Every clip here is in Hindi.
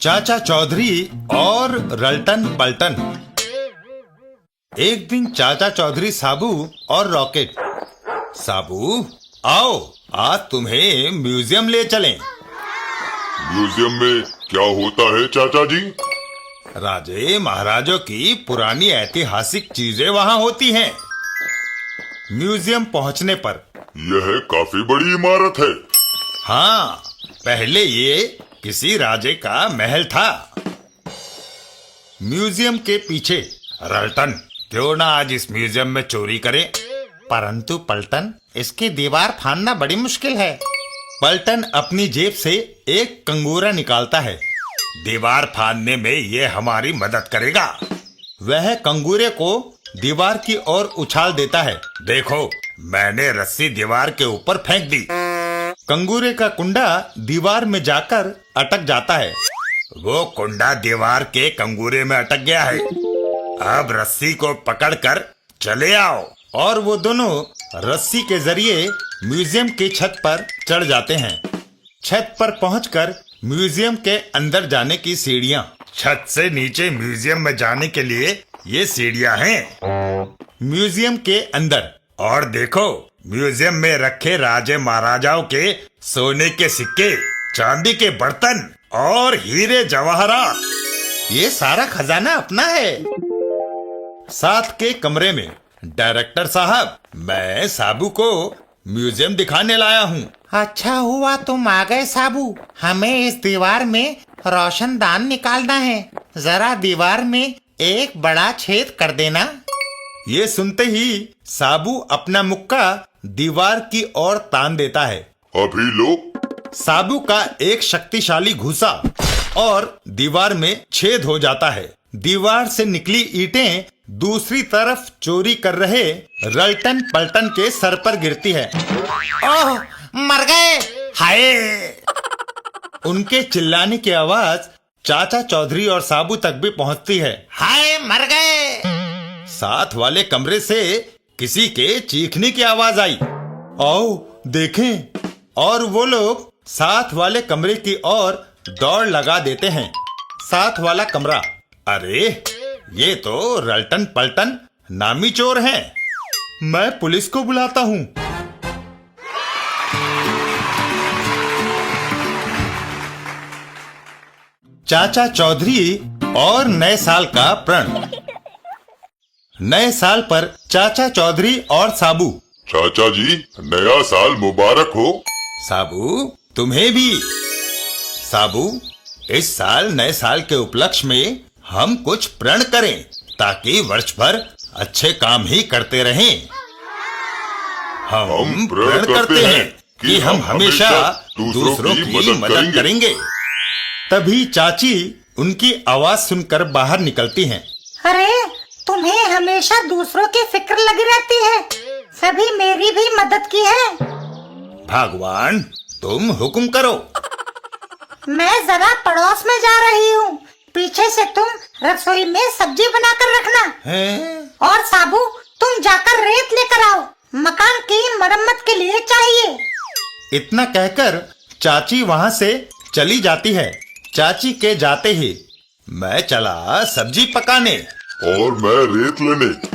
चाचा चौधरी और रल्टन पलटन। एक दिन चाचा चौधरी साबू और रॉकेट। साबू आओ, आज तुम्हें म्यूजियम ले चलें। म्यूजियम में क्या होता है चाचा जी? राजे महाराजों की पुरानी ऐतिहासिक चीजें वहाँ होती हैं। म्यूजियम पहुँचने पर यह काफी बड़ी इमारत है। हाँ, पहले ये किसी राजे का महल था। म्यूजियम के पीछे रल्टन, क्यों ना आज इस म्यूजियम में चोरी करें। परंतु पलटन, इसकी दीवार फाड़ना बड़ी मुश्किल है। पलटन अपनी जेब से एक कंगूरा निकालता है। दीवार फाड़ने में ये हमारी मदद करेगा। वह कंगूरे को दीवार की ओर उछाल देता है। देखो, मैंने रस्सी दीवार के ऊपर फेंक दी। कंगूरे का कुंडा दीवार में जाकर अटक जाता है। वो कुंडा दीवार के कंगूरे में अटक गया है। अब रस्सी को पकड़कर चले आओ। और वो दोनों रस्सी के जरिए म्यूजियम की छत पर चढ़ जाते हैं। छत पर पहुंचकर म्यूजियम के अंदर जाने की सीढ़ियां। छत से नीचे म्यूजियम में जाने के लिए ये सीढ़ियां हैं। म्यूजियम के अंदर और देखो, म्यूजियम में रखे राजे महाराजाओं के सोने के सिक्के, चांदी के बर्तन और हीरे जवाहरात। ये सारा खजाना अपना है। साथ के कमरे में डायरेक्टर साहब, मैं साबू को म्यूजियम दिखाने लाया हूँ। अच्छा हुआ तुम आ गए साबू। हमें इस दीवार में रोशनदान निकालना है। जरा दीवार में एक बड़ा छेद कर देना। ये सुनते ही साबू अपना मुक्का दीवार की ओर तान देता है। अभी लो। साबू का एक शक्तिशाली घुसा और दीवार में छेद हो जाता है। दीवार से निकली ईंटें दूसरी तरफ चोरी कर रहे रल्टन पलटन के सर पर गिरती है। ओह, मर गए। हाय! उनके चिल्लाने की आवाज चाचा चौधरी और साबू तक भी पहुंचती है। हाय, मर गए। साथ वाले कमरे से किसी के चीखने की आवाज आई। आओ देखें। और वो लोग साथ वाले कमरे की ओर दौड़ लगा देते हैं। साथ वाला कमरा। अरे, ये तो रल्टन पलटन नामी चोर हैं। मैं पुलिस को बुलाता हूँ। चाचा चौधरी और नए साल का प्रण। नए साल पर चाचा चौधरी और साबू। चाचा जी, नया साल मुबारक हो। साबू, तुम्हें भी। साबू, इस साल नए साल के उपलक्ष्य में हम कुछ प्रण करें ताकि वर्ष भर अच्छे काम ही करते रहें। हम प्रण करते हैं कि हम हमेशा दूसरों की मदद करेंगे। तभी चाची उनकी आवाज सुनकर बाहर निकलती हैं। अरे, तुम्हें हमेशा दूसरों की फिक्र लगी रहती है। कभी मेरी भी मदद की है। भगवान, तुम हुक्म करो। मैं जरा पड़ोस में जा रही हूँ। पीछे से तुम रसोई में सब्जी बनाकर रखना। हैं? और साबू, तुम जाकर रेत लेकर आओ। मकान की मरम्मत के लिए चाहिए। इतना कहकर चाची वहाँ से चली जाती है। चाची के जाते ही मैं चला सब्जी पकाने। और मैं रेत लेने।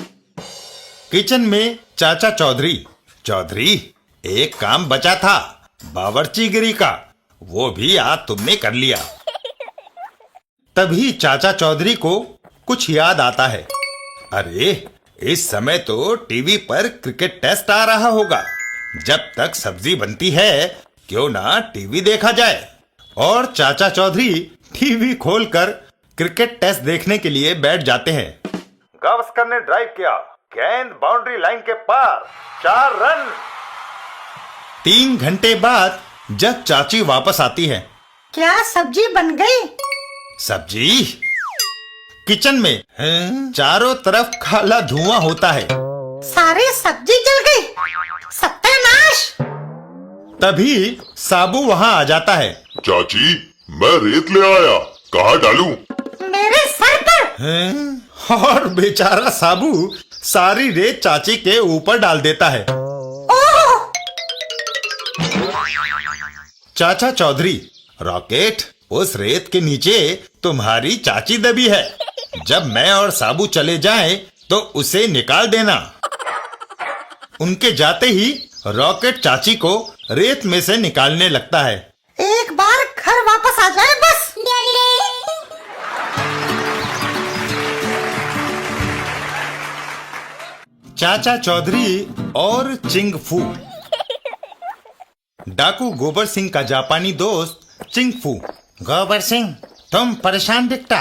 किचन में चाचा चौधरी। चौधरी, एक काम बचा था बावर्चीगिरी का, वो भी आज तुमने कर लिया। तभी चाचा चौधरी को कुछ याद आता है। अरे, इस समय तो टीवी पर क्रिकेट टेस्ट आ रहा होगा। जब तक सब्जी बनती है, क्यों ना टीवी देखा जाए। और चाचा चौधरी टीवी खोलकर क्रिकेट टेस्ट देखने के लिए बैठ जाते हैं। गावस्कर ने ड्राइव किया, गेंद बाउंड्री लाइन के पार, 4 रन। 3 घंटे बाद जब चाची वापस आती है। क्या सब्जी बन गई? सब्जी? किचन में चारों तरफ काला धुआं होता है। सारी सब्जी जल गई। सत्यानाश! तभी साबू वहाँ आ जाता है। चाची, मैं रेत ले आया। कहाँ डालूं? मेरे सर पर। और बेचारा साबू सारी रेत चाची के ऊपर डाल देता है। ओह! चाचा चौधरी, रॉकेट, उस रेत के नीचे तुम्हारी चाची दबी है। जब मैं और साबू चले जाएं तो उसे निकाल देना। उनके जाते ही रॉकेट चाची को रेत में से निकालने लगता है। एक बार घर वापस आ जाए बस। चाचा चौधरी और चिंग फू। डाकू गोबर सिंह का जापानी दोस्त चिंग फू। गोबर सिंह, तुम परेशान दिखता।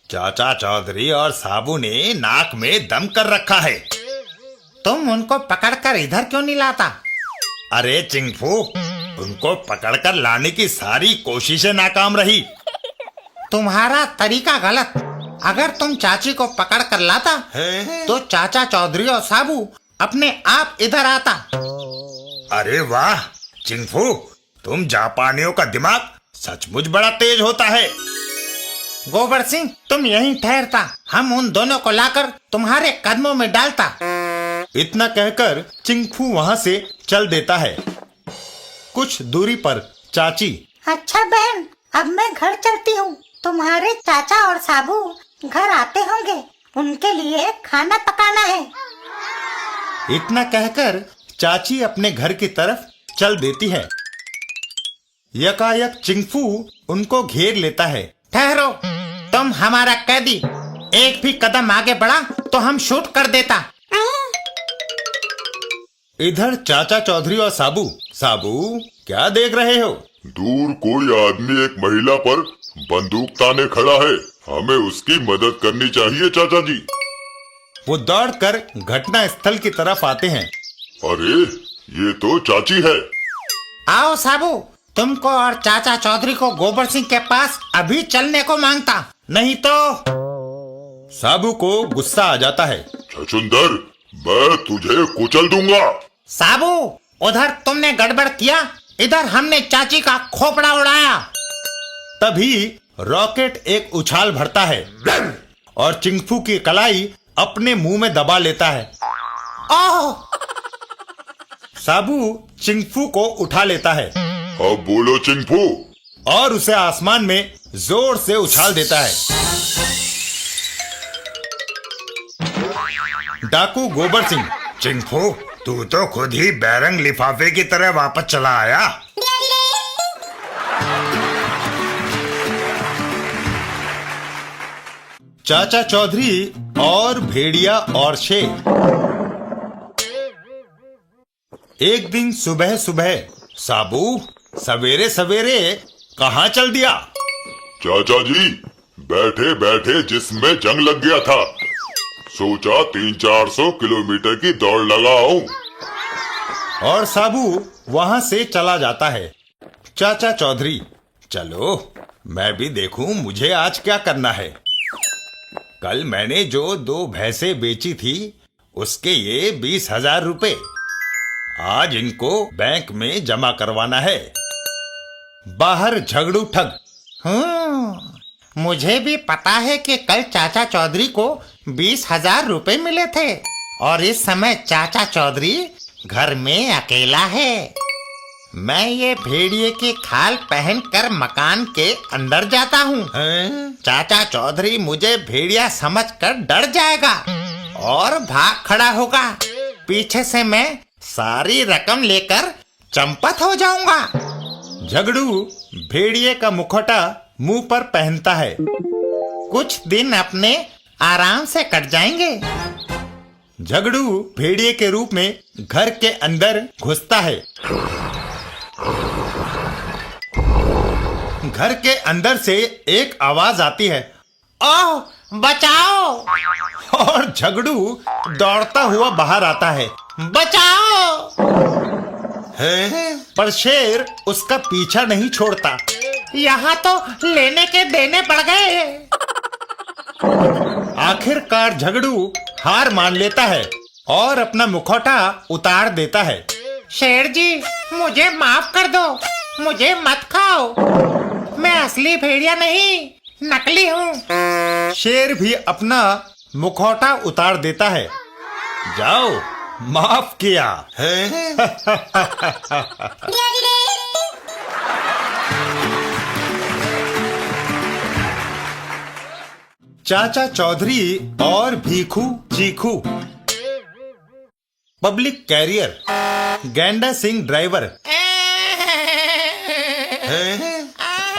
चाचा चौधरी और साबू ने नाक में दम कर रखा है। तुम उनको पकड़कर इधर क्यों नहीं लाता? अरे चिंगफू, उनको पकड़कर लाने की सारी कोशिशें नाकाम रही। तुम्हारा तरीका गलत। अगर तुम चाची को पकड़ कर लाता तो चाचा चौधरी और साबू अपने आप इधर आता। अरे वाह चिंगफू, तुम जापानियों का दिमाग सचमुच बड़ा तेज होता है। गोबर सिंह, तुम यहीं ठहरता, हम उन दोनों को लाकर तुम्हारे कदमों में डालता। इतना कहकर चिंगफू वहां से चल देता है। कुछ दूरी पर चाची। अच्छा बहन, अब मैं घर चलती हूँ। तुम्हारे चाचा और साबू घर आते होंगे, उनके लिए खाना पकाना है। इतना कहकर चाची अपने घर की तरफ चल देती है। यकायक चिंगफू उनको घेर लेता है। ठहरो, तुम हमारा कैदी। एक भी कदम आगे बढ़ा तो हम शूट कर देता। इधर चाचा चौधरी और साबू। साबू, क्या देख रहे हो? दूर कोई आदमी एक महिला पर बंदूक ताने खड़ा है, हमें उसकी मदद करनी चाहिए चाचा जी। वो दौड़कर घटना स्थल की तरफ आते हैं। अरे ये तो चाची है। आओ साबू, तुमको और चाचा चौधरी को गोबर सिंह के पास अभी चलने को मांगता, नहीं तो। साबू को गुस्सा आ जाता है। छछुंदर, मैं तुझे कुचल दूंगा। साबू, उधर तुमने गड़बड़ किया, इधर हमने चाची का खोपड़ा उड़ाया। तभी रॉकेट एक उछाल भरता है और चिंगफू की कलाई अपने मुंह में दबा लेता है। ओह! साबू चिंगफू को उठा लेता है अब बोलो चिंगफू। और उसे आसमान में जोर से उछाल देता है। डाकू गोबर सिंह। चिंगफू, तू तो खुद ही बैरंग लिफाफे की तरह वापस चला आया। चाचा चौधरी और भेड़िया और शेर। एक दिन सुबह सुबह। साबू, सवेरे सवेरे कहाँ चल दिया? चाचा जी, बैठे बैठे जिसमें जंग लग गया था, सोचा 300-400 किलोमीटर की दौड़ लगाऊं। और साबू वहां से चला जाता है। चाचा चौधरी, चलो मैं भी देखूं मुझे आज क्या करना है। कल मैंने जो 2 भैंसें बेची थी उसके ये 20,000 रुपए। आज इनको बैंक में जमा करवाना है। बाहर झगड़ू ठग। मुझे भी पता है कि कल चाचा चौधरी को 20,000 रुपए मिले थे और इस समय चाचा चौधरी घर में अकेला है। मैं ये भेड़िए की खाल पहनकर मकान के अंदर जाता हूँ। चाचा चौधरी मुझे भेड़िया समझकर डर जाएगा और भाग खड़ा होगा। पीछे से मैं सारी रकम लेकर चंपत हो जाऊंगा। झगड़ू भेड़िए का मुखौटा मुंह पर पहनता है। कुछ दिन अपने आराम से कट जाएंगे। झगड़ू भेड़िए के रूप में घर के अंदर घुसता है। घर के अंदर से एक आवाज आती है, ओह, बचाओ! और झगड़ू दौड़ता हुआ बाहर आता है। बचाओ! पर शेर उसका पीछा नहीं छोड़ता। यहाँ तो लेने के देने पड़ गए। आखिरकार झगड़ू हार मान लेता है और अपना मुखौटा उतार देता है। शेर जी, मुझे माफ कर दो, मुझे मत खाओ। मैं असली भेड़िया नहीं, नकली हूँ। शेर भी अपना मुखौटा उतार देता है। जाओ, माफ किया है। चाचा चौधरी और भीखू चीखू। पब्लिक कैरियर, गेंडा सिंह ड्राइवर।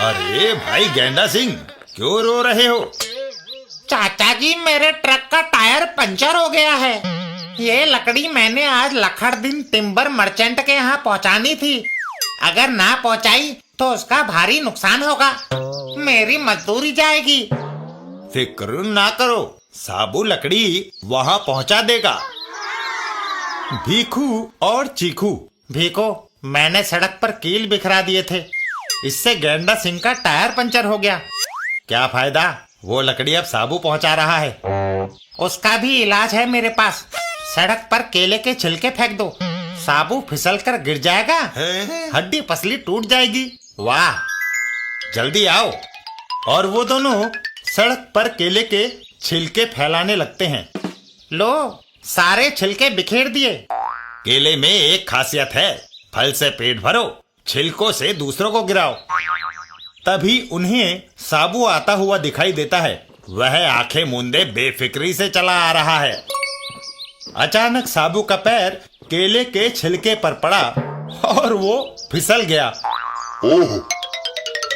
अरे भाई गेंडा सिंह, क्यों रो रहे हो? चाचा जी, मेरे ट्रक का टायर पंचर हो गया है। ये लकड़ी मैंने आज लखड़दीन टिम्बर मर्चेंट के यहाँ पहुँचानी थी। अगर ना पहुँचाई तो उसका भारी नुकसान होगा, मेरी मजदूरी जाएगी। फिक्र ना करो, साबू लकड़ी वहां पहुंचा देगा। भीखू और चीखू। भीखो, मैंने सड़क पर कील बिखरा दिए थे, इससे गेंडा सिंह का टायर पंचर हो गया। क्या फायदा, वो लकड़ी अब साबू पहुंचा रहा है। उसका भी इलाज है मेरे पास। सड़क पर केले के छिलके फेंक दो, साबू फिसल कर गिर जाएगा, हड्डी पसली टूट जाएगी। वाह, जल्दी आओ। और वो दोनों सड़क पर केले के छिलके फैलाने लगते हैं। लो, सारे छिलके बिखेर दिए। केले में एक खासियत है, फल से पेट भरो, छिलकों से दूसरों को गिराओ। तभी उन्हें साबू आता हुआ दिखाई देता है। वह आंखें मूंदे बेफिक्री से चला आ रहा है। अचानक साबू का पैर केले के छिलके पर पड़ा और वो फिसल गया। ओह,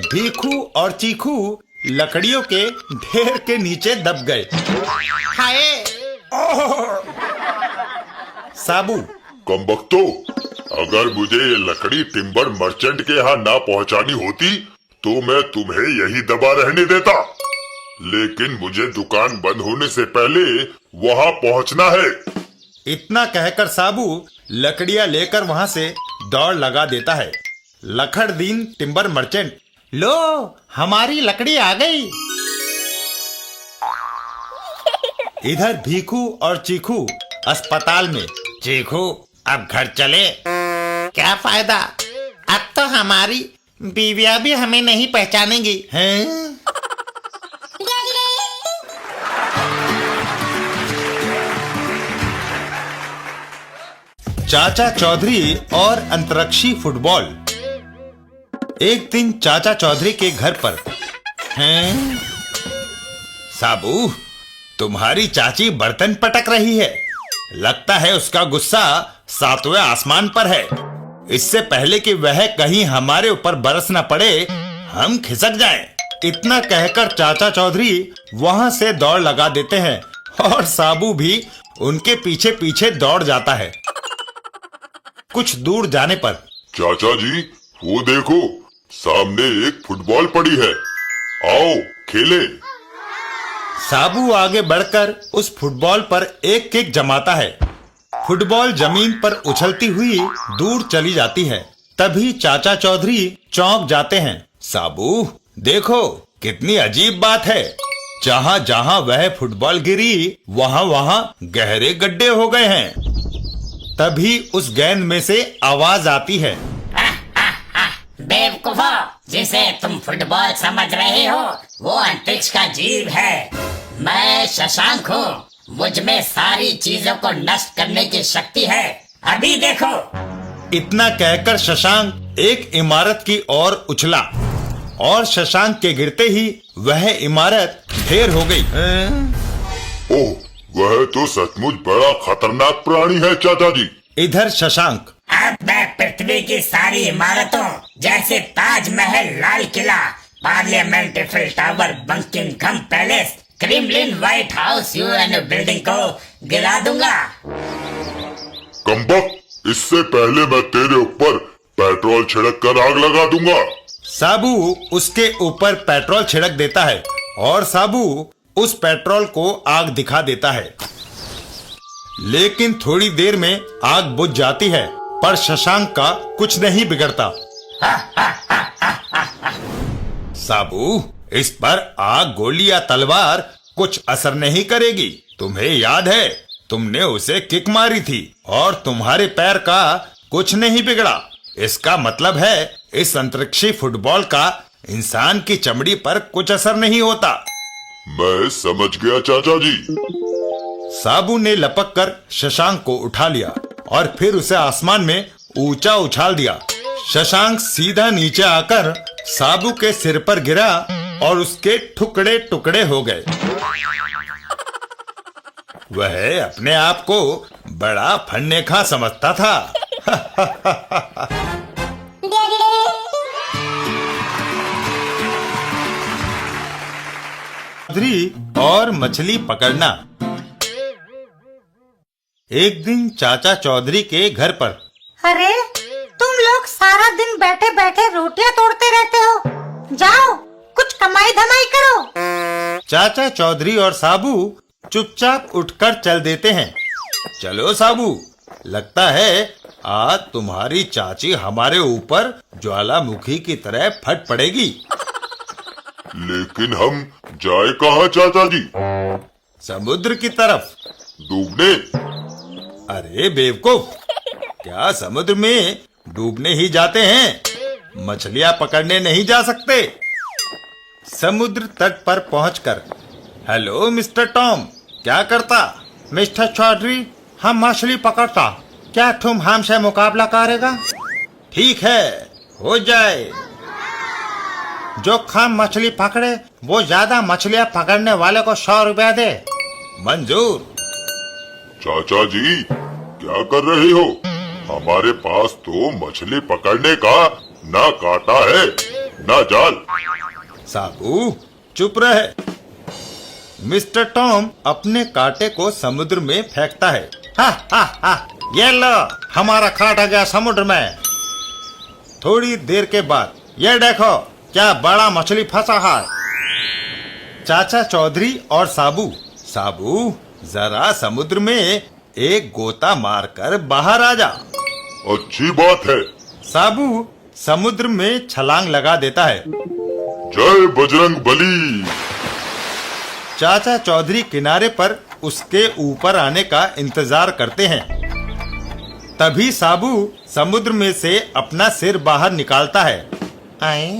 भीखू और चीखू लकड़ियों के ढेर के नीचे दब गए। हाय! साबू, कमबख्तो, अगर मुझे ये लकड़ी टिम्बर मर्चेंट के यहाँ ना पहुँचानी होती तो मैं तुम्हें यही दबा रहने देता, लेकिन मुझे दुकान बंद होने से पहले वहाँ पहुँचना है। इतना कहकर साबू लकड़ियां लेकर वहां से दौड़ लगा देता है। लखड़दीन टिम्बर मर्चेंट। लो, हमारी लकड़ी आ गई। इधर भीखू और चीखू अस्पताल में। चीखू, अब घर चले। क्या फायदा, अब तो हमारी बीवियां भी हमें नहीं पहचानेंगी। हैं? चाचा चौधरी और अंतरिक्षी फुटबॉल। एक दिन चाचा चौधरी के घर पर। हैं? साबू, तुम्हारी चाची बर्तन पटक रही है। लगता है उसका गुस्सा 7वें आसमान पर है। इससे पहले कि वह कहीं हमारे ऊपर बरस न पड़े, हम खिसक जाएं। इतना कहकर चाचा चौधरी वहां से दौड़ लगा देते हैं और साबू भी उनके पीछे पीछे दौड़ जाता है। कुछ दूर जाने पर, चाचा जी, वो देखो, सामने एक फुटबॉल पड़ी है, आओ खेलें। साबू आगे बढ़कर उस फुटबॉल पर एक किक जमाता है। फुटबॉल जमीन पर उछलती हुई दूर चली जाती है। तभी चाचा चौधरी चौंक जाते हैं। साबू, देखो कितनी अजीब बात है, जहां जहां वह फुटबॉल गिरी वहां वहां गहरे गड्ढे हो गए हैं। तभी उस गेंद में से आवाज आती है। बेवकूफो, जिसे तुम फुटबॉल समझ रहे हो वो अंतरिक्ष का जीव है। मैं शशांक हूँ, मुझ में सारी चीजों को नष्ट करने की शक्ति है, अभी देखो। इतना कहकर शशांक एक इमारत की ओर उछला और शशांक के गिरते ही वह इमारत ढेर हो गई। ओह, वह तो सचमुच बड़ा खतरनाक प्राणी है चाचा जी। इधर शशांक। अब मैं पृथ्वी की सारी इमारतों जैसे Taj Mahal, Lal Qila, parliament, Eiffel Tower, Buckingham Palace, Kremlin, White House, UN building को गिरा दूंगा। कमबख्त, इससे पहले मैं तेरे ऊपर पेट्रोल छिड़क कर आग लगा दूंगा। साबू उसके ऊपर पेट्रोल छिड़क देता है और साबू उस पेट्रोल को आग दिखा देता है। लेकिन थोड़ी देर में आग बुझ जाती है, पर शशांक का कुछ नहीं बिगड़ता। साबू, इस पर आग, गोली या तलवार कुछ असर नहीं करेगी। तुम्हें याद है, तुमने उसे किक मारी थी और तुम्हारे पैर का कुछ नहीं बिगड़ा। इसका मतलब है इस अंतरिक्षी फुटबॉल का इंसान की चमड़ी पर कुछ असर नहीं होता। मैं समझ गया चाचा जी। साबू ने लपक कर शशांक को उठा लिया और फिर उसे आसमान में ऊंचा उछाल दिया। शशांक सीधा नीचे आकर साबू के सिर पर गिरा और उसके टुकड़े टुकड़े हो गए। वह अपने आप को बड़ा फन्नेखा समझता था। चौधरी और मछली पकड़ना। एक दिन चाचा चौधरी के घर पर। अरे तुम लोग सारा दिन बैठे बैठे रोटियां तोड़ते रहते हो, जाओ कुछ कमाई धमाई करो। चाचा चौधरी और साबू चुपचाप उठकर चल देते हैं। चलो साबू, लगता है आज तुम्हारी चाची हमारे ऊपर ज्वालामुखी की तरह फट पड़ेगी। लेकिन हम जाए कहाँ चाचा जी? समुद्र की तरफ। डूबने? अरे बेवकूफ, क्या समुद्र में डूबने ही जाते हैं? मछलियां पकड़ने नहीं जा सकते। समुद्र तट पर पहुंचकर, हेलो मिस्टर टॉम, क्या करता? मिस्टर चौधरी, हम मछली पकड़ता, क्या तुम हमसे मुकाबला करेगा? ठीक है, हो जाए। जो कम मछली पकड़े वो ज्यादा मछलियां पकड़ने वाले को 100 रुपया दे। मंजूर। चाचा जी क्या कर रहे हो? हमारे पास तो मछली पकड़ने का ना कांटा है ना जाल। साबू चुप रहे। मिस्टर टॉम अपने कांटे को समुद्र में फेंकता है। हा हा हा, ये लो, हमारा कांटा गया समुद्र में। थोड़ी देर के बाद, ये देखो क्या बड़ा मछली फंसा है। चाचा चौधरी और साबू जरा समुद्र में एक गोता मारकर बाहर आ जा। अच्छी बात है। साबू समुद्र में छलांग लगा देता है। जय बजरंग बली। चाचा चौधरी किनारे पर उसके ऊपर आने का इंतजार करते हैं। तभी साबू समुद्र में से अपना सिर बाहर निकालता है। आए?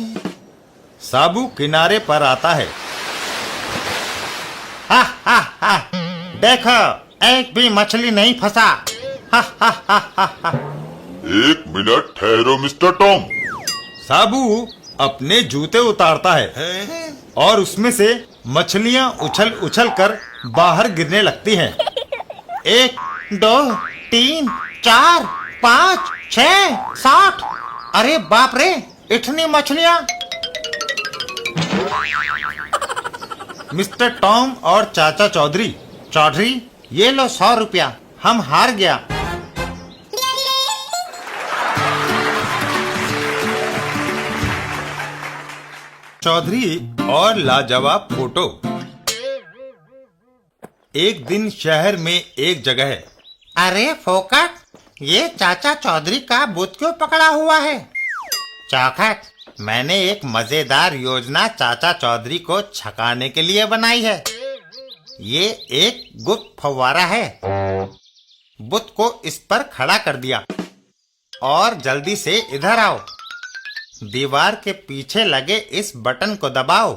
साबू किनारे पर आता है। हा हा हा, देखो एक भी मछली नहीं फंसा। हा हा हा हा हा। एक मिनट ठहरो मिस्टर टॉम। साबू अपने जूते उतारता है और उसमें से मछलियां उछल उछल कर बाहर गिरने लगती हैं। 1 2 3 4 5 6 7। अरे बाप रे, इतनी मछलियां। मिस्टर टॉम और चाचा चौधरी, ये लो 100 रुपया, हम हार गया। चौधरी और लाजवाब फोटो। एक दिन शहर में एक जगह है। अरे फोकट, ये चाचा चौधरी का बुत क्यों पकड़ा हुआ है? चौखट, मैंने एक मजेदार योजना चाचा चौधरी को छकाने के लिए बनाई है। ये एक गुप्त फव्वारा है। बुत को इस पर खड़ा कर दिया और जल्दी से इधर आओ। दीवार के पीछे लगे इस बटन को दबाओ।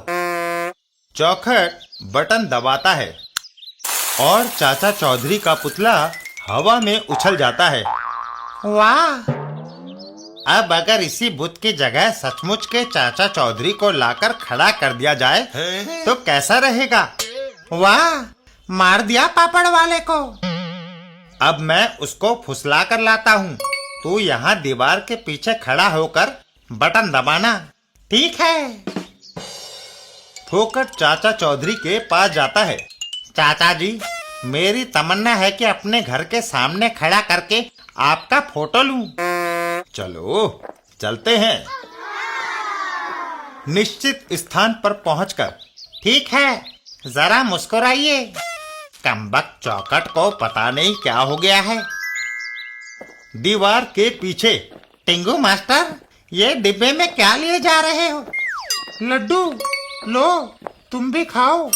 चौखट बटन दबाता है और चाचा चौधरी का पुतला हवा में उछल जाता है। वाह! अब अगर इसी बुत की जगह सचमुच के चाचा चौधरी को लाकर खड़ा कर दिया जाए तो कैसा रहेगा? वाह! मार दिया पापड़ वाले को। अब मैं उसको फुसला कर लाता हूँ। तू यहाँ दीवार के पीछे खड़ा होकर बटन दबाना, ठीक है? फोकट चाचा चौधरी के पास जाता है। चाचा जी, मेरी तमन्ना है कि अपने घर के सामने खड़ा करके आपका फोटो लूं। चलो चलते हैं। निश्चित स्थान पर पहुंचकर, ठीक है, जरा मुस्कुराइए। कमबख्त चौखट को पता नहीं क्या हो गया है। दीवार के पीछे, टिंगू मास्टर, ये डिब्बे में क्या लिए जा रहे हो? लड्डू, लो तुम भी खाओ।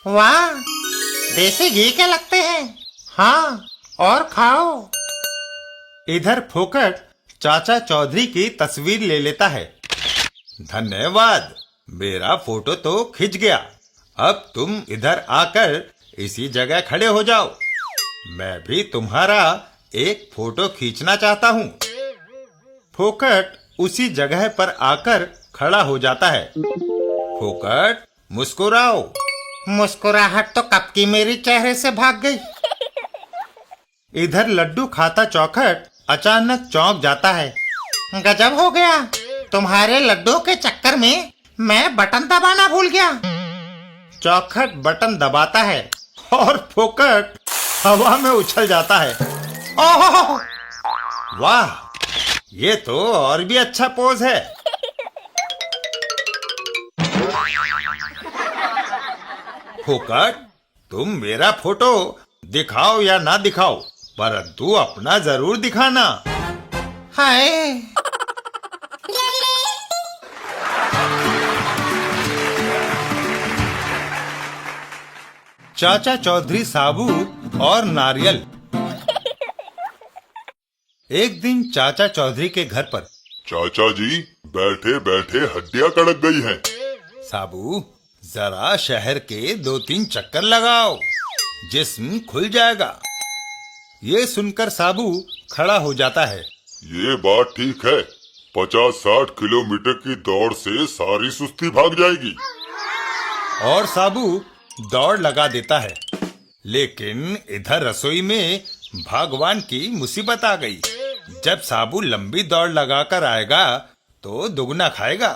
वाह, देसी घी के लगते हैं। हाँ, और खाओ। इधर फोकट चाचा चौधरी की तस्वीर ले लेता है। धन्यवाद, मेरा फोटो तो खिंच गया। अब तुम इधर आकर इसी जगह खड़े हो जाओ। मैं भी तुम्हारा एक फोटो खींचना चाहता हूँ। फोकट उसी जगह पर आकर खड़ा हो जाता है। फोकट मुस्कुराओ। मुस्कुराहट तो कब की मेरी चेहरे से भाग गई। इधर लड्डू खाता चौखट अचानक चौंक जाता है। गजब हो गया, तुम्हारे लड्डू के चक्कर में मैं बटन दबाना भूल गया। चौखट बटन दबाता है और फोकट हवा में उछल जाता है। ओह, वाह, ये तो और भी अच्छा पोज है। फोकट, तुम मेरा फोटो दिखाओ या ना दिखाओ, परंतु अपना जरूर दिखाना। हाय, चाचा चौधरी साबू और नारियल। एक दिन चाचा चौधरी के घर पर चाचा जी, बैठे बैठे हड्डियां कड़क गई हैं। साबू, जरा शहर के 2-3 चक्कर लगाओ, जिस्म खुल जाएगा। ये सुनकर साबू खड़ा हो जाता है। ये बात ठीक है, 50-60 किलोमीटर की दौड़ से सारी सुस्ती भाग जाएगी। और साबू दौड़ लगा देता है। लेकिन इधर रसोई में भगवान की मुसीबत आ गई। जब साबू लंबी दौड़ लगाकर आएगा तो दुगना खाएगा।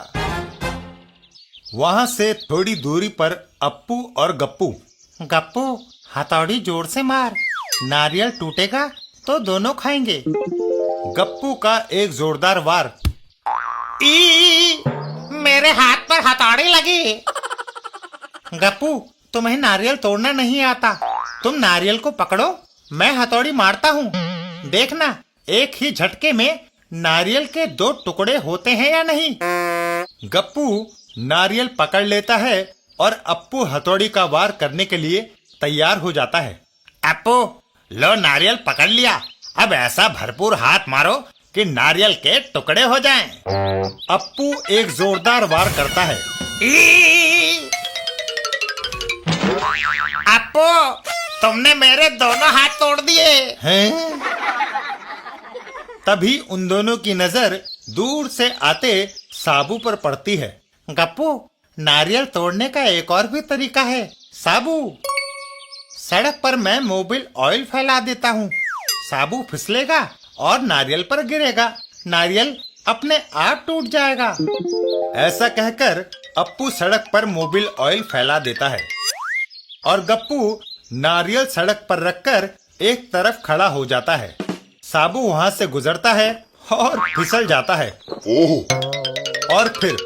वहां से थोड़ी दूरी पर अप्पू और गप्पू। गप्पू, हथौड़ी जोर से मार, नारियल टूटेगा तो दोनों खाएंगे। गप्पू का एक जोरदार वार। ई, मेरे हाथ पर हथौड़ी लगी। गप्पू, तुम्हें नारियल तोड़ना नहीं आता। तुम नारियल को पकड़ो, मैं हथौड़ी मारता हूँ। देखना, एक ही झटके में नारियल के 2 टुकड़े होते हैं या नहीं। गप्पू नारियल पकड़ लेता है और अप्पू हथौड़ी का वार करने के लिए तैयार हो जाता है। अप्पू, लो नारियल पकड़ लिया। अब ऐसा भरपूर हाथ मारो कि नारियल के टुकड़े हो जाएं। अप्पू एक जोरदार वार करता है। ई! अप्पू, तुमने मेरे दोनों हाथ तोड़ दिए। हैं? तभी उन दोनों की नजर दूर से आते साबू पर पड़ती है। गप्पू, नारियल तोड़ने का एक और भी तरीका है। साबू, सड़क पर मैं मोबिल ऑयल फैला देता हूँ। साबू फिसलेगा और नारियल पर गिरेगा। नारियल अपने आप टूट जाएगा। ऐसा कहकर अप्पू सड़क पर मोबिल ऑयल फैला देता है और गप्पू नारियल सड़क पर रखकर एक तरफ खड़ा हो जाता है। साबू वहां से गुजरता है और फिसल जाता है। ओह, और फिर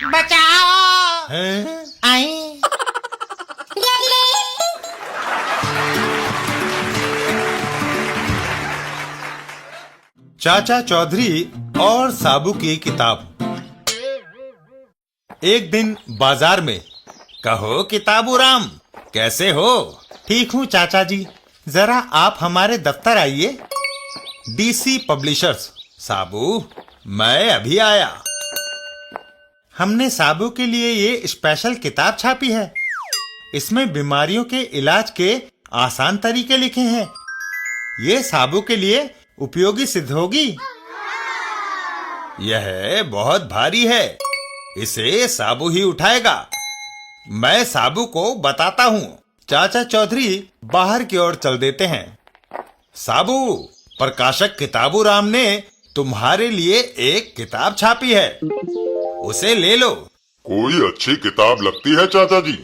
बचाओ, हैं? आई। चाचा चौधरी और साबू की किताब। एक दिन बाजार में। कहो किताबू राम, कैसे हो? ठीक हूँ चाचा जी, जरा आप हमारे दफ्तर आइए। DC publishers. साबू, मैं अभी आया। हमने साबू के लिए ये स्पेशल किताब छापी है। इसमें बीमारियों के इलाज के आसान तरीके लिखे हैं। ये साबू के लिए उपयोगी सिद्ध होगी। यह बहुत भारी है, इसे साबू ही उठाएगा। मैं साबू को बताता हूँ। चाचा चौधरी बाहर की ओर चल देते हैं। साबू, प्रकाशक किताबू राम ने तुम्हारे लिए एक किताब छापी है, उसे ले लो। कोई अच्छी किताब लगती है चाचा जी?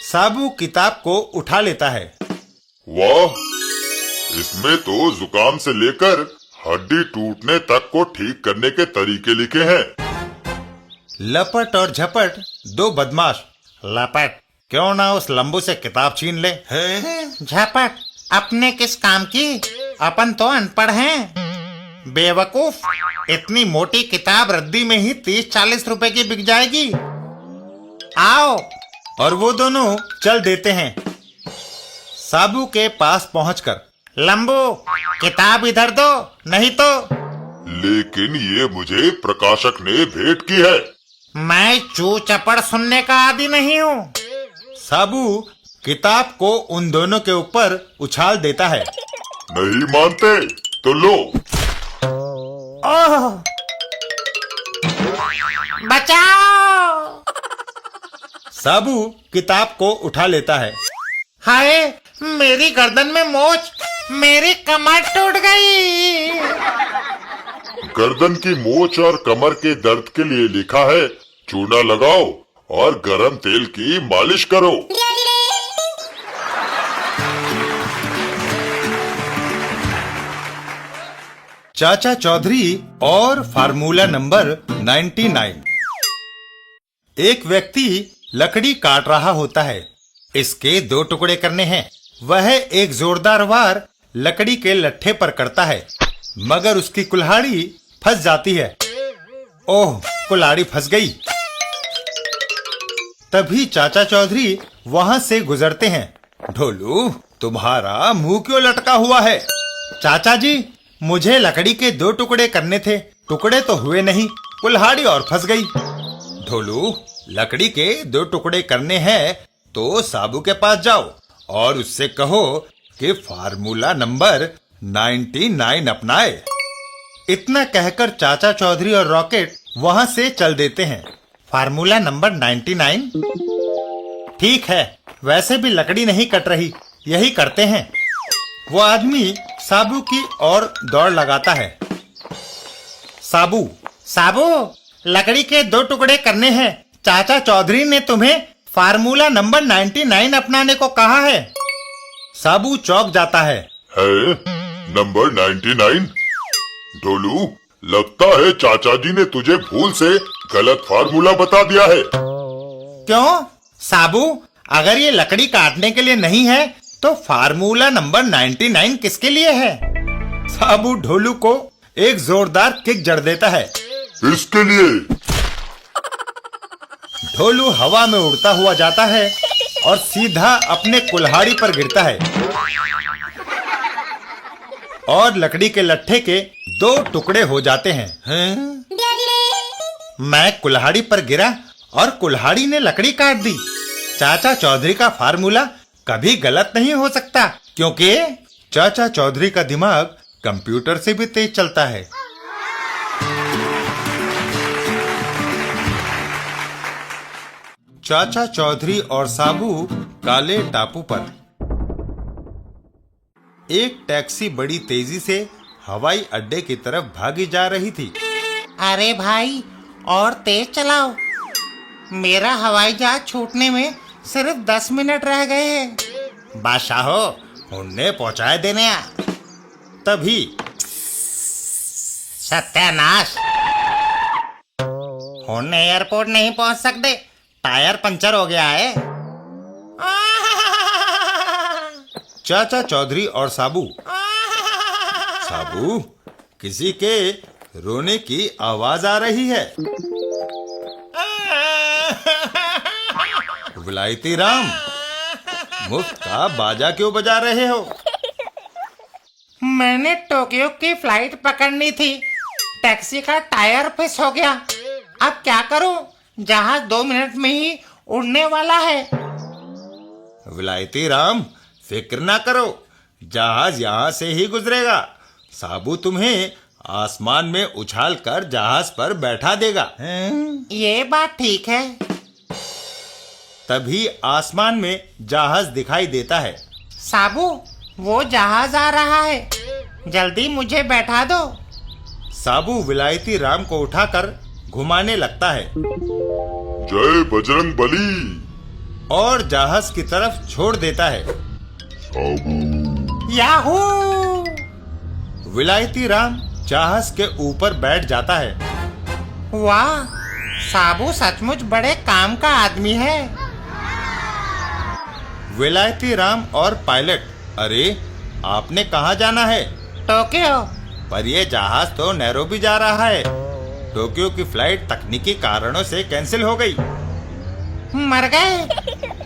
साबू किताब को उठा लेता है। वाह, इसमें तो जुकाम से लेकर हड्डी टूटने तक को ठीक करने के तरीके लिखे हैं। लपट और झपट 2 बदमाश। लपट, क्यों ना उस लंबू से किताब छीन ले। झपट, अपने किस काम की? अपन तो अनपढ़ हैं। बेवकूफ, इतनी मोटी किताब रद्दी में ही 30-40 रुपए की बिक जाएगी। आओ। और वो दोनों चल देते हैं। साबू के पास पहुंचकर, लंबू, किताब इधर दो, नहीं तो। लेकिन ये मुझे प्रकाशक ने भेंट की है। मैं चू चपड़ सुनने का आदी नहीं हूँ। साबू किताब को उन दोनों के ऊपर उछाल देता है। नहीं मानते तो लो। ओह, बचाओ। साबू किताब को उठा लेता है। हाय, मेरी गर्दन में मोच, मेरी कमर टूट गई। गर्दन की मोच और कमर के दर्द के लिए लिखा है चूना लगाओ और गरम तेल की मालिश करो। चाचा चौधरी और फार्मूला नंबर 99। एक व्यक्ति लकड़ी काट रहा होता है। इसके 2 टुकड़े करने हैं। वह एक जोरदार वार लकड़ी के लट्ठे पर करता है, मगर उसकी कुल्हाड़ी फंस जाती है। ओह, कुल्हाड़ी फंस गई। तभी चाचा चौधरी वहां से गुजरते हैं। ढोलू, तुम्हारा मुंह क्यों लटका हुआ है? चाचा जी, मुझे लकड़ी के 2 टुकड़े करने थे, टुकड़े तो हुए नहीं, कुल्हाड़ी और फंस गई। ढोलू, लकड़ी के 2 टुकड़े करने हैं तो साबू के पास जाओ और उससे कहो कि फार्मूला नंबर 99 अपनाए। इतना कहकर चाचा चौधरी और रॉकेट वहां से चल देते हैं। Formula number 99? ठीक है, वैसे भी लकड़ी नहीं कट रही, यही करते हैं। वो आदमी साबू की ओर दौड़ लगाता है। साबू, साबू, लकड़ी के 2 टुकड़े करने हैं। चाचा चौधरी ने तुम्हें फार्मूला नंबर 99 अपनाने को कहा है। साबू चौंक जाता है। नंबर 99? ढोलू, लगता है चाचा जी ने तुझे भूल से गलत फार्मूला बता दिया है। क्यों साबू, अगर ये लकड़ी काटने के लिए नहीं है तो फार्मूला नंबर 99 किसके लिए है? साबू ढोलू को एक जोरदार किक जड़ देता है। इसके लिए। ढोलू हवा में उड़ता हुआ जाता है और सीधा अपने कुल्हाड़ी पर गिरता है और लकड़ी के लट्ठे के 2 टुकड़े हो जाते हैं। मैं कुल्हाड़ी पर गिरा और कुल्हाड़ी ने लकड़ी काट दी। चाचा चौधरी का फार्मूला कभी गलत नहीं हो सकता, क्योंकि चाचा चौधरी का दिमाग कंप्यूटर से भी तेज चलता है। चाचा चौधरी और साबू काले टापू पर। एक टैक्सी बड़ी तेजी से हवाई अड्डे की तरफ भागी जा रही थी। अरे भाई, और तेज चलाओ, मेरा हवाई जहाज छूटने में सिर्फ 10 मिनट रह गए हैं। बादशाहो, उन्हें पहुंचाए देने आ। तभी सत्यानाश, उन्हें एयरपोर्ट नहीं पहुंच सकते, टायर पंचर हो गया है। चाचा चौधरी और साबू। साबू, किसी के रोने की आवाज आ रही है। विलायती राम, मुफ्त का बाजा क्यों बजा रहे हो? मैंने टोक्यो की फ्लाइट पकड़नी थी, टैक्सी का टायर फिस हो गया। अब क्या करूं? जहाज 2 मिनट में ही उड़ने वाला है। विलायती राम, फिक्र ना करो, जहाज यहाँ से ही गुजरेगा। साबू तुम्हें आसमान में उछाल कर जहाज पर बैठा देगा। ये बात ठीक है। तभी आसमान में जहाज दिखाई देता है। साबू, वो जहाज आ रहा है, जल्दी मुझे बैठा दो। साबू विलायती राम को उठाकर घुमाने लगता है जय बजरंग बली और जहाज की तरफ छोड़ देता है। साबू। याहू! विलायती राम जहाज के ऊपर बैठ जाता है। वाह, साबू सचमुच बड़े काम का आदमी है। विलायती राम और पायलट, अरे आपने कहाँ जाना है? टोक्यो। पर ये जहाज तो नैरोबी जा रहा है। टोक्यो की फ्लाइट तकनीकी कारणों से कैंसिल हो गई। मर गए?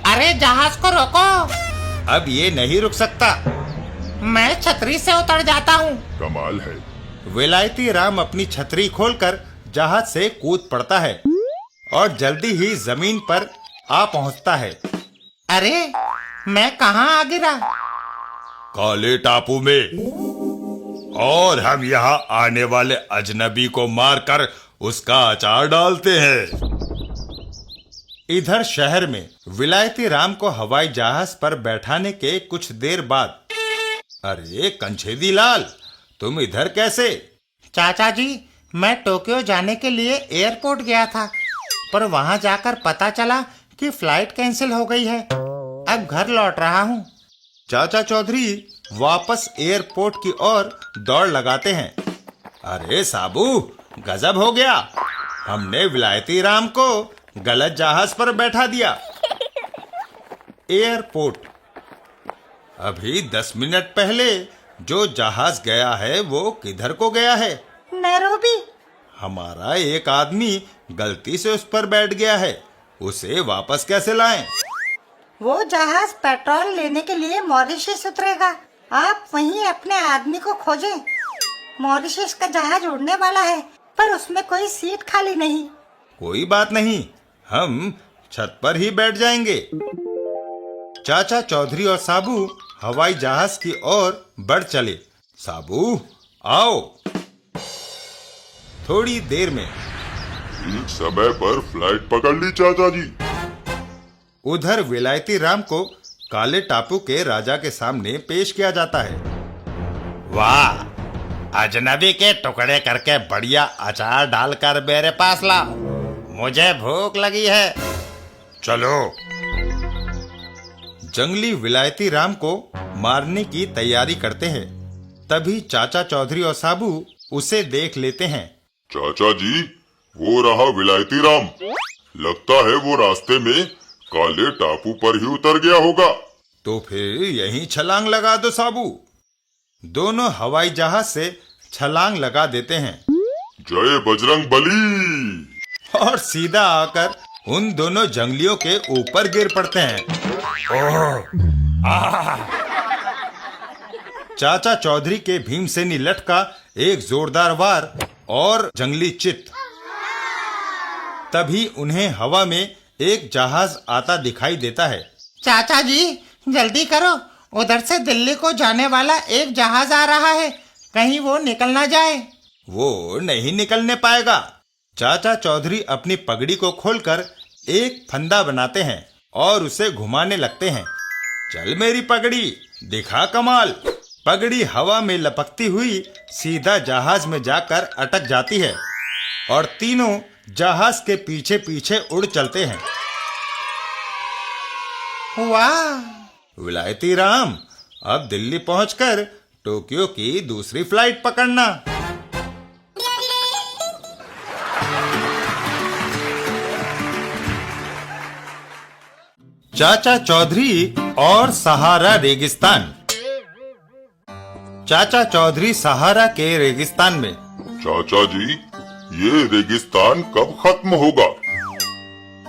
अरे जहाज को रोको। अब ये नहीं रुक सकता। मैं छतरी से उतर जाता हूँ। कमाल है। विलायती राम अपनी छतरी खोलकर जहाज से कूद पड़ता है और जल्दी ही जमीन पर आ पहुंचता है। अरे, मैं कहाँ आ गिरा? काले टापू में। और हम यहाँ आने वाले अजनबी को मारकर उसका अचार डालते हैं। इधर शहर में विलायती राम को हवाई जहाज पर बैठाने के कुछ देर बाद, अरे कंछेदी लाल, तुम इधर कैसे? चाचा जी, मैं टोक्यो जाने के लिए एयरपोर्ट गया था, पर वहां जाकर पता चला कि फ्लाइट कैंसिल हो गई है। अब घर लौट रहा हूँ। चाचा चौधरी वापस एयरपोर्ट की ओर दौड़ लगाते हैं। अरे साबू, गजब हो गया, हमने विलायती राम को गलत जहाज पर बैठा दिया। एयरपोर्ट। अभी 10 मिनट पहले जो जहाज गया है वो किधर को गया है? नैरोबी। हमारा एक आदमी गलती से उस पर बैठ गया है, उसे वापस कैसे लाएं? वो जहाज पेट्रोल लेने के लिए मॉरिशस उतरेगा। आप वहीं अपने आदमी को खोजें। मॉरिशस का जहाज उड़ने वाला है, पर उसमें कोई सीट खाली नहीं। कोई बात नहीं, हम छत पर ही बैठ जाएंगे। चाचा चौधरी और साबू हवाई जहाज की ओर बढ़ चले। साबू, आओ। थोड़ी देर में ठीक समय पर फ्लाइट पकड़ ली चाचा जी। उधर विलायती राम को काले टापू के राजा के सामने पेश किया जाता है। वाह, अजनबी के टुकड़े करके बढ़िया अचार डालकर मेरे पास लाओ, मुझे भूख लगी है। चलो। जंगली विलायती राम को मारने की तैयारी करते हैं। तभी चाचा चौधरी और साबू उसे देख लेते हैं। चाचा जी, वो रहा विलायती राम। लगता है वो रास्ते में काले टापू पर ही उतर गया होगा। तो फिर यहीं छलांग लगा दो साबू। दोनों हवाई जहाज से छलांग लगा देते हैं। जय बजरंग बली। और सीधा आकर उन दोनों जंगलियों के ऊपर गिर पड़ते हैं। चाचा चौधरी के भीमसेनी लठ का एक जोरदार वार और जंगली चित। तभी उन्हें हवा में एक जहाज आता दिखाई देता है। चाचा जी, जल्दी करो, उधर से दिल्ली को जाने वाला एक जहाज आ रहा है, कहीं वो निकल ना जाए। वो नहीं निकलने पाएगा। चाचा चौधरी अपनी पगड़ी को खोलकर एक फंदा बनाते हैं और उसे घुमाने लगते हैं। चल मेरी पगड़ी, दिखा कमाल। पगड़ी हवा में लपकती हुई सीधा जहाज में जाकर अटक जाती है और तीनों जहाज के पीछे पीछे उड़ चलते हैं। वाह! विलायती राम, अब दिल्ली पहुंचकर टोक्यो की दूसरी फ्लाइट पकड़ना। चाचा चौधरी और सहारा रेगिस्तान। चाचा चौधरी सहारा के रेगिस्तान में। चाचा जी, ये रेगिस्तान कब खत्म होगा?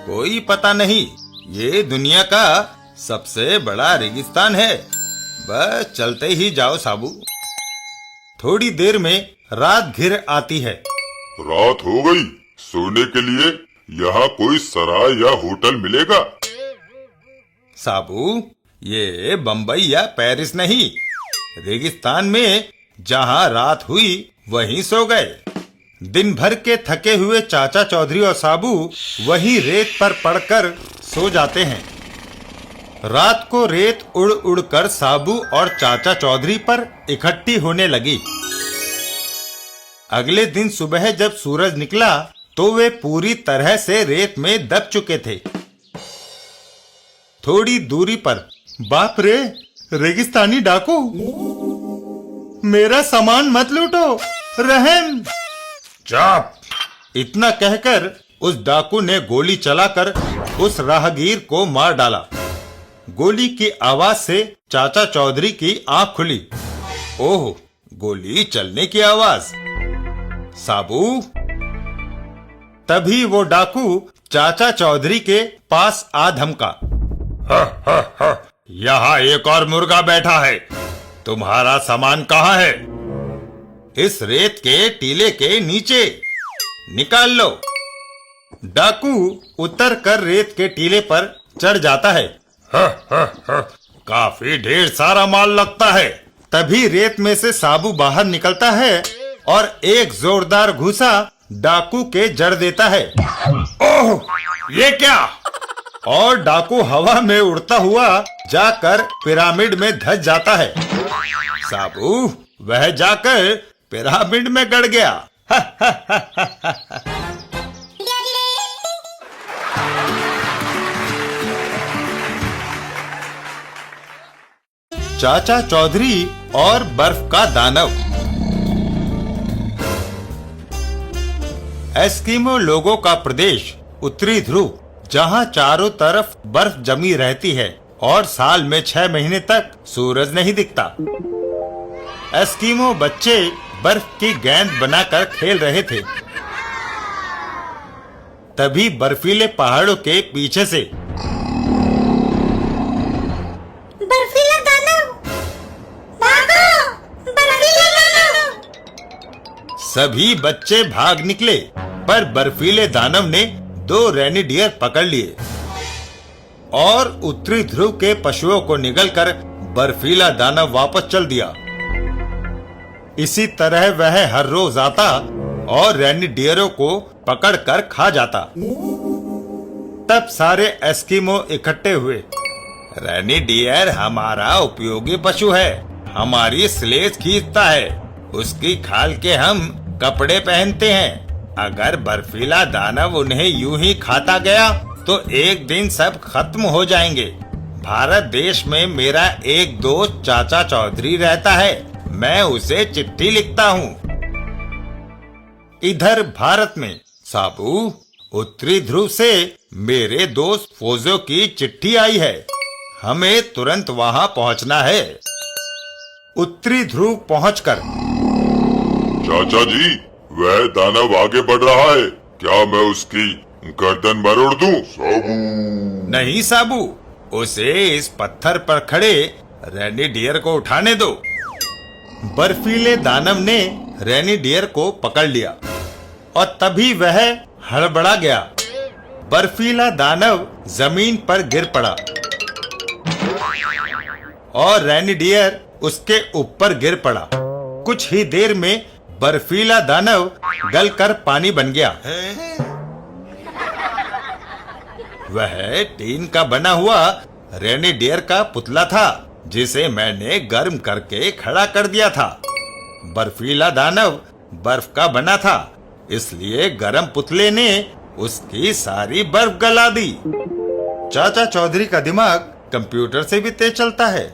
कोई पता नहीं, ये दुनिया का सबसे बड़ा रेगिस्तान है। बस चलते ही जाओ साबू। थोड़ी देर में रात घिर आती है। रात हो गई। सोने के लिए यहाँ कोई सराय या होटल मिलेगा? साबू, ये बम्बई या पेरिस नहीं, रेगिस्तान में जहाँ रात हुई वहीं सो गए। दिन भर के थके हुए चाचा चौधरी और साबू वहीं रेत पर पड़कर सो जाते हैं। रात को रेत उड़ उड़ कर साबू और चाचा चौधरी पर इकट्ठी होने लगी। अगले दिन सुबह जब सूरज निकला तो वे पूरी तरह से रेत में दब चुके थे। थोड़ी दूरी पर, बाप रे, रेगिस्तानी डाकू, मेरा सामान मत लूटो, रहम। चुप! इतना कहकर उस डाकू ने गोली चलाकर उस राहगीर को मार डाला। गोली की आवाज से चाचा चौधरी की आंख खुली। ओह, गोली चलने की आवाज। साबू! तभी वो डाकू चाचा चौधरी के पास आ धमका। यहाँ एक और मुर्गा बैठा है, तुम्हारा सामान कहाँ है? इस रेत के टीले के नीचे, निकाल लो। डाकू उतर कर रेत के टीले पर चढ़ जाता है। काफी ढेर सारा माल लगता है। तभी रेत में से साबू बाहर निकलता है और एक जोरदार घूसा डाकू के जड़ देता है। ओह, ये क्या? और डाकू हवा में उड़ता हुआ जाकर पिरामिड में धंस जाता है। साबू वह जाकर पिरामिड में गड़ गया। चाचा चौधरी और बर्फ का दानव। एस्किमो लोगों का प्रदेश उत्तरी ध्रुव, जहां चारों तरफ बर्फ जमी रहती है और साल में 6 महीने तक सूरज नहीं दिखता। एस्किमो बच्चे बर्फ की गेंद बनाकर खेल रहे थे। तभी बर्फीले पहाड़ों के पीछे से बर्फीला दानव, भागो, बर्फीला दानव। सभी बच्चे भाग निकले, पर बर्फीले दानव ने 2 रेनिडियर पकड़ लिए और उत्तरी ध्रुव के पशुओं को निगलकर बर्फीला दानव वापस चल दिया। इसी तरह वह हर रोज आता और रेनिडियरों को पकड़कर खा जाता। तब सारे एस्किमो इकट्ठे हुए। रेनिडियर हमारा उपयोगी पशु है, हमारी स्लेज खींचता है, उसकी खाल के हम कपड़े पहनते हैं। अगर बर्फीला दानव उन्हें यूं ही खाता गया तो एक दिन सब खत्म हो जाएंगे। भारत देश में मेरा एक दोस्त चाचा चौधरी रहता है, मैं उसे चिट्ठी लिखता हूँ। इधर भारत में साबू उत्तरी ध्रुव से मेरे दोस्त फोजो की चिट्ठी आई है, हमें तुरंत वहाँ पहुँचना है। उत्तरी ध्रुव पहुँचकर चाचा जी, वह दानव आगे बढ़ रहा है, क्या मैं उसकी गर्दन मरोड़ दूं? साबू नहीं साबू, उसे इस पत्थर पर खड़े रेनिडियर को उठाने दो। बर्फीले दानव ने रेनिडियर को पकड़ लिया और तभी वह हड़बड़ा गया। बर्फीला दानव जमीन पर गिर पड़ा और रेनिडियर उसके ऊपर गिर पड़ा। कुछ ही देर में बर्फीला दानव गलकर पानी बन गया। वह टीन का बना हुआ रेनिडियर का पुतला था, जिसे मैंने गर्म करके खड़ा कर दिया था। बर्फीला दानव बर्फ का बना था, इसलिए गर्म पुतले ने उसकी सारी बर्फ गला दी। चाचा चौधरी का दिमाग कंप्यूटर से भी तेज चलता है।